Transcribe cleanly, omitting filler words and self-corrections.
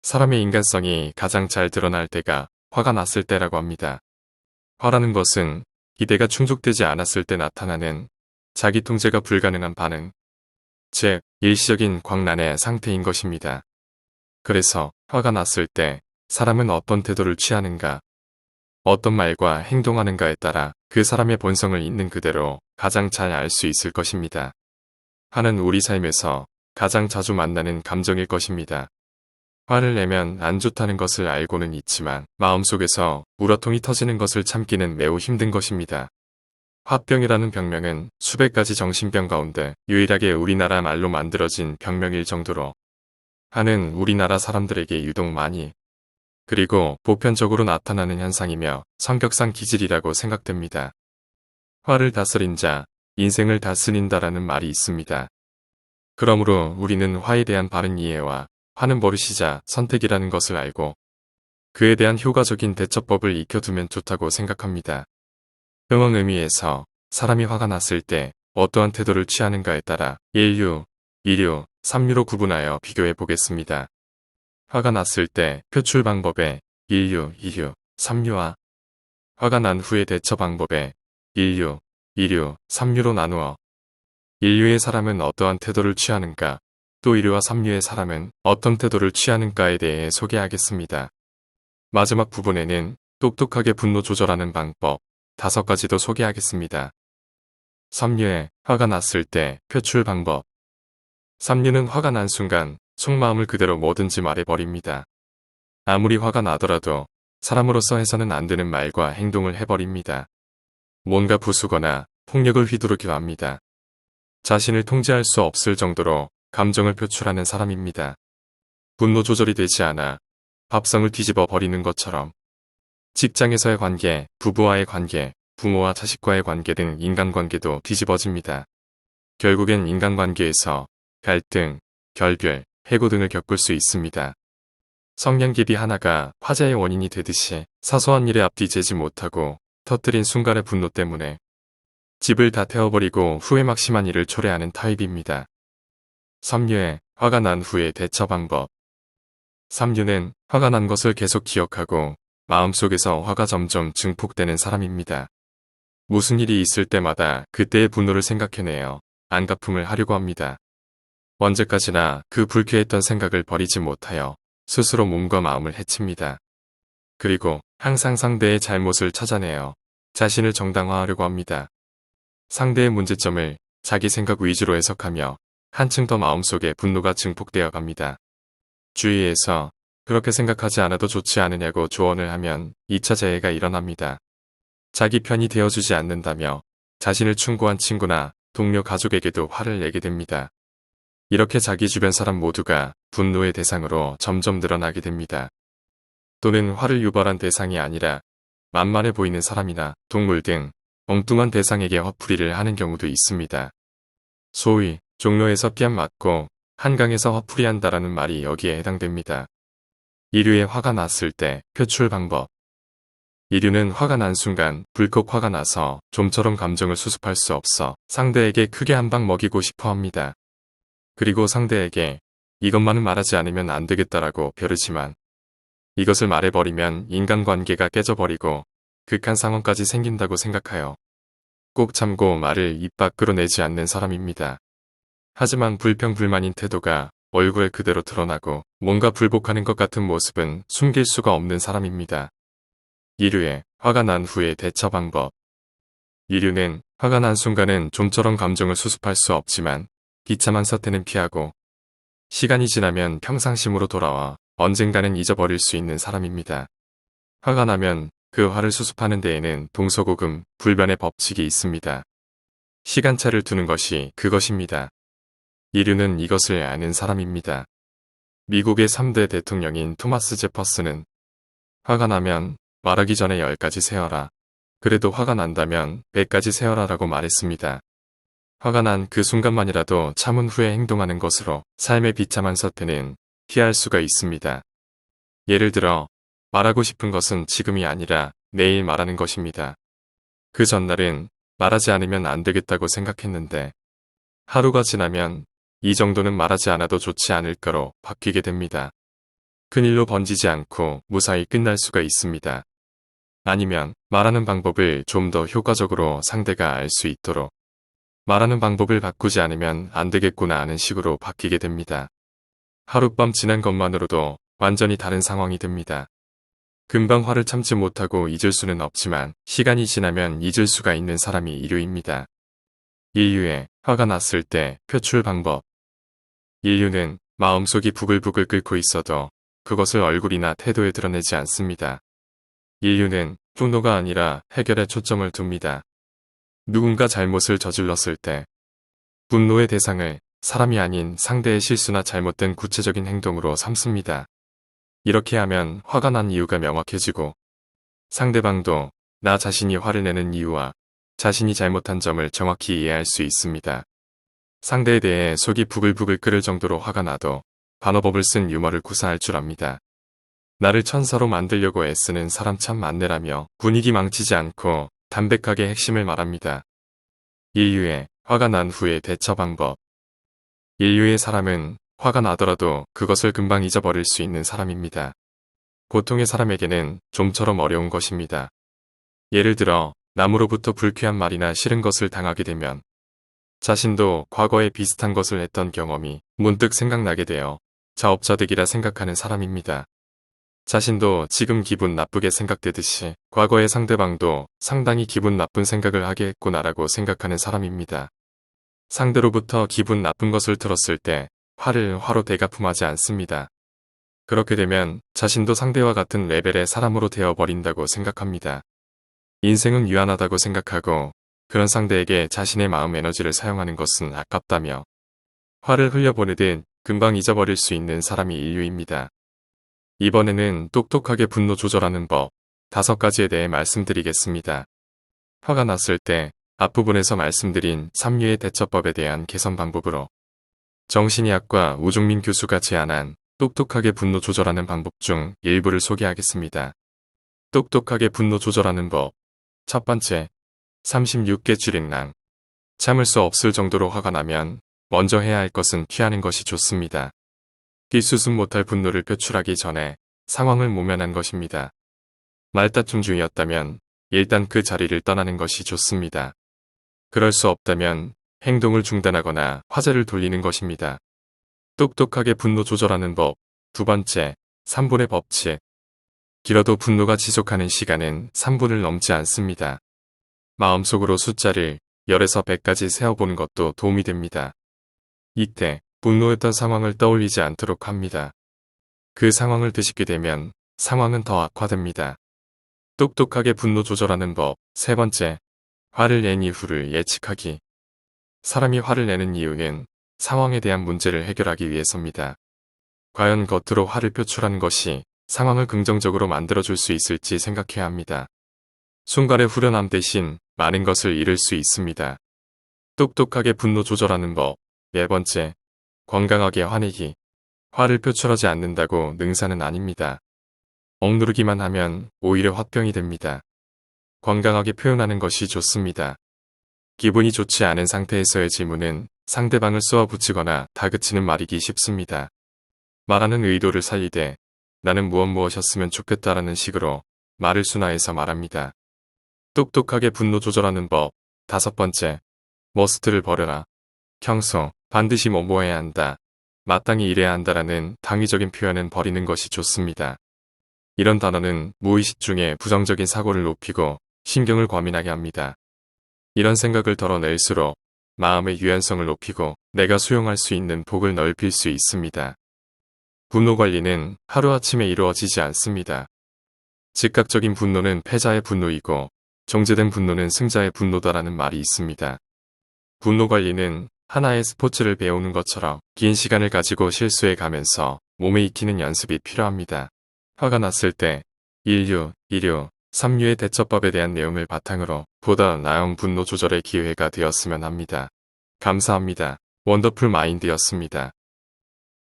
사람의 인간성이 가장 잘 드러날 때가 화가 났을 때라고 합니다. 화라는 것은 기대가 충족되지 않았을 때 나타나는 자기 통제가 불가능한 반응, 즉 일시적인 광란의 상태인 것입니다. 그래서 화가 났을 때 사람은 어떤 태도를 취하는가, 어떤 말과 행동하는가에 따라 그 사람의 본성을 있는 그대로 가장 잘 알 수 있을 것입니다. 화는 우리 삶에서 가장 자주 만나는 감정일 것입니다. 화를 내면 안 좋다는 것을 알고는 있지만 마음속에서 우라통이 터지는 것을 참기는 매우 힘든 것입니다. 화병이라는 병명은 수백 가지 정신병 가운데 유일하게 우리나라 말로 만들어진 병명일 정도로 화는 우리나라 사람들에게 유독 많이 그리고 보편적으로 나타나는 현상이며 성격상 기질이라고 생각됩니다. 화를 다스린 자, 인생을 다스린다라는 말이 있습니다. 그러므로 우리는 화에 대한 바른 이해와 화는 버릇이자 선택이라는 것을 알고 그에 대한 효과적인 대처법을 익혀두면 좋다고 생각합니다. 음성 의미에서 사람이 화가 났을 때 어떠한 태도를 취하는가에 따라 1류, 2류, 3류로 구분하여 비교해 보겠습니다. 화가 났을 때 표출 방법에 1류, 2류, 3류와 화가 난 후의 대처 방법에 1류, 2류, 3류로 나누어 1류의 사람은 어떠한 태도를 취하는가, 또 2류와 3류의 사람은 어떤 태도를 취하는가에 대해 소개하겠습니다. 마지막 부분에는 똑똑하게 분노 조절하는 방법 5가지도 소개하겠습니다. 3류의 화가 났을 때 표출 방법. 3류는 화가 난 순간 속마음을 그대로 뭐든지 말해버립니다. 아무리 화가 나더라도 사람으로서 해서는 안 되는 말과 행동을 해버립니다. 뭔가 부수거나 폭력을 휘두르기도 합니다. 자신을 통제할 수 없을 정도로 감정을 표출하는 사람입니다. 분노 조절이 되지 않아 밥상을 뒤집어 버리는 것처럼 직장에서의 관계, 부부와의 관계, 부모와 자식과의 관계 등 인간관계도 뒤집어집니다. 결국엔 인간관계에서 갈등, 결별, 해고 등을 겪을 수 있습니다. 성냥개비 하나가 화재의 원인이 되듯이 사소한 일에 앞뒤 재지 못하고 터뜨린 순간의 분노 때문에 집을 다 태워버리고 후회 막심한 일을 초래하는 타입입니다. 3류의 화가 난 후의 대처 방법. 3류는 화가 난 것을 계속 기억하고 마음속에서 화가 점점 증폭되는 사람입니다. 무슨 일이 있을 때마다 그때의 분노를 생각해내어 안갚음을 하려고 합니다. 언제까지나 그 불쾌했던 생각을 버리지 못하여 스스로 몸과 마음을 해칩니다. 그리고 항상 상대의 잘못을 찾아내어 자신을 정당화하려고 합니다. 상대의 문제점을 자기 생각 위주로 해석하며 한층 더 마음속에 분노가 증폭되어 갑니다. 주위에서 그렇게 생각하지 않아도 좋지 않으냐고 조언을 하면 2차 재해가 일어납니다. 자기 편이 되어주지 않는다며 자신을 충고한 친구나 동료 가족에게도 화를 내게 됩니다. 이렇게 자기 주변 사람 모두가 분노의 대상으로 점점 늘어나게 됩니다. 또는 화를 유발한 대상이 아니라 만만해 보이는 사람이나 동물 등 엉뚱한 대상에게 화풀이를 하는 경우도 있습니다. 소위 종로에서 뺨 맞고 한강에서 화풀이한다라는 말이 여기에 해당됩니다. 2류의 화가 났을 때 표출 방법. 2류는 화가 난 순간 불컥 화가 나서 좀처럼 감정을 수습할 수 없어 상대에게 크게 한 방 먹이고 싶어 합니다. 그리고 상대에게 이것만은 말하지 않으면 안 되겠다라고 벼르지만 이것을 말해버리면 인간관계가 깨져버리고 극한 상황까지 생긴다고 생각하여 꼭 참고 말을 입 밖으로 내지 않는 사람입니다. 하지만 불평불만인 태도가 얼굴에 그대로 드러나고 뭔가 불복하는 것 같은 모습은 숨길 수가 없는 사람입니다. 2류의 화가 난 후의 대처 방법. 2류는 화가 난 순간은 좀처럼 감정을 수습할 수 없지만 비참한 사태는 피하고 시간이 지나면 평상심으로 돌아와 언젠가는 잊어버릴 수 있는 사람입니다. 화가 나면 그 화를 수습하는 데에는 동서고금, 불변의 법칙이 있습니다. 시간차를 두는 것이 그것입니다. 2류는 이것을 아는 사람입니다. 미국의 3대 대통령인 토마스 제퍼슨은 화가 나면 말하기 전에 10가지 세어라. 그래도 화가 난다면 100가지 세어라라고 말했습니다. 화가 난 그 순간만이라도 참은 후에 행동하는 것으로 삶의 비참한 사태는 피할 수가 있습니다. 예를 들어 말하고 싶은 것은 지금이 아니라 내일 말하는 것입니다. 그 전날은 말하지 않으면 안 되겠다고 생각했는데 하루가 지나면 이 정도는 말하지 않아도 좋지 않을까로 바뀌게 됩니다. 큰일로 번지지 않고 무사히 끝날 수가 있습니다. 아니면 말하는 방법을 좀 더 효과적으로 상대가 알 수 있도록 말하는 방법을 바꾸지 않으면 안 되겠구나 하는 식으로 바뀌게 됩니다. 하룻밤 지난 것만으로도 완전히 다른 상황이 됩니다. 금방 화를 참지 못하고 잊을 수는 없지만 시간이 지나면 잊을 수가 있는 사람이 인류입니다. 인류의 화가 났을 때 표출 방법. 인류는 마음속이 부글부글 끓고 있어도 그것을 얼굴이나 태도에 드러내지 않습니다. 인류는 분노가 아니라 해결에 초점을 둡니다. 누군가 잘못을 저질렀을 때 분노의 대상을 사람이 아닌 상대의 실수나 잘못된 구체적인 행동으로 삼습니다. 이렇게 하면 화가 난 이유가 명확해지고 상대방도 나 자신이 화를 내는 이유와 자신이 잘못한 점을 정확히 이해할 수 있습니다. 상대에 대해 속이 부글부글 끓을 정도로 화가 나도 반어법을 쓴 유머를 구사할 줄 압니다. 나를 천사로 만들려고 애쓰는 사람 참 많네라며 분위기 망치지 않고 담백하게 핵심을 말합니다. 인류의 화가 난 후의 대처 방법. 인류의 사람은 화가 나더라도 그것을 금방 잊어버릴 수 있는 사람입니다. 보통의 사람에게는 좀처럼 어려운 것입니다. 예를 들어 남으로부터 불쾌한 말이나 싫은 것을 당하게 되면 자신도 과거에 비슷한 것을 했던 경험이 문득 생각나게 되어 자업자득이라 생각하는 사람입니다. 자신도 지금 기분 나쁘게 생각되듯이 과거의 상대방도 상당히 기분 나쁜 생각을 하게 했구나라고 생각하는 사람입니다. 상대로부터 기분 나쁜 것을 들었을 때 화를 화로 대가품하지 않습니다. 그렇게 되면 자신도 상대와 같은 레벨의 사람으로 되어버린다고 생각합니다. 인생은 유한하다고 생각하고 그런 상대에게 자신의 마음 에너지를 사용하는 것은 아깝다며 화를 흘려보내듯 금방 잊어버릴 수 있는 사람이 인류입니다. 이번에는 똑똑하게 분노 조절하는 법 5가지에 대해 말씀드리겠습니다. 화가 났을 때 앞부분에서 말씀드린 3류의 대처법에 대한 개선 방법으로 정신의학과 우종민 교수가 제안한 똑똑하게 분노 조절하는 방법 중 일부를 소개하겠습니다. 똑똑하게 분노 조절하는 법. 첫 번째, 36개 줄행랑. 참을 수 없을 정도로 화가 나면 먼저 해야 할 것은 피하는 것이 좋습니다. 뒷수습 못할 분노를 표출하기 전에 상황을 모면한 것입니다. 말다툼 중이었다면 일단 그 자리를 떠나는 것이 좋습니다. 그럴 수 없다면 행동을 중단하거나 화제를 돌리는 것입니다. 똑똑하게 분노 조절하는 법. 두 번째, 3분의 법칙. 길어도 분노가 지속하는 시간은 3분을 넘지 않습니다. 마음속으로 숫자를 0에서 100까지 세어보는 것도 도움이 됩니다. 이때 분노했던 상황을 떠올리지 않도록 합니다. 그 상황을 되짚게 되면 상황은 더 악화됩니다. 똑똑하게 분노 조절하는 법. 세 번째, 화를 낸 이유를 예측하기. 사람이 화를 내는 이유는 상황에 대한 문제를 해결하기 위해서입니다. 과연 겉으로 화를 표출하는 것이 상황을 긍정적으로 만들어줄 수 있을지 생각해야 합니다. 순간의 후련함 대신 많은 것을 잃을 수 있습니다. 똑똑하게 분노 조절하는 법. 네 번째, 건강하게 화내기. 화를 표출하지 않는다고 능사는 아닙니다. 억누르기만 하면 오히려 화병이 됩니다. 건강하게 표현하는 것이 좋습니다. 기분이 좋지 않은 상태에서의 질문은 상대방을 쏘아붙이거나 다그치는 말이기 쉽습니다. 말하는 의도를 살리되 나는 무엇이었으면 좋겠다라는 식으로 말을 순화해서 말합니다. 똑똑하게 분노 조절하는 법. 다섯 번째, 머스트를 버려라. 평소 반드시 뭐 해야 한다. 마땅히 이래야 한다라는 당위적인 표현은 버리는 것이 좋습니다. 이런 단어는 무의식 중에 부정적인 사고를 높이고 신경을 과민하게 합니다. 이런 생각을 덜어낼수록 마음의 유연성을 높이고 내가 수용할 수 있는 폭을 넓힐 수 있습니다. 분노 관리는 하루아침에 이루어지지 않습니다. 즉각적인 분노는 패자의 분노이고 정제된 분노는 승자의 분노다라는 말이 있습니다. 분노 관리는 하나의 스포츠를 배우는 것처럼 긴 시간을 가지고 실수해 가면서 몸에 익히는 연습이 필요합니다. 화가 났을 때 1류, 2류, 3류의 대처법에 대한 내용을 바탕으로 보다 나은 분노 조절의 기회가 되었으면 합니다. 감사합니다. 원더풀 마인드였습니다.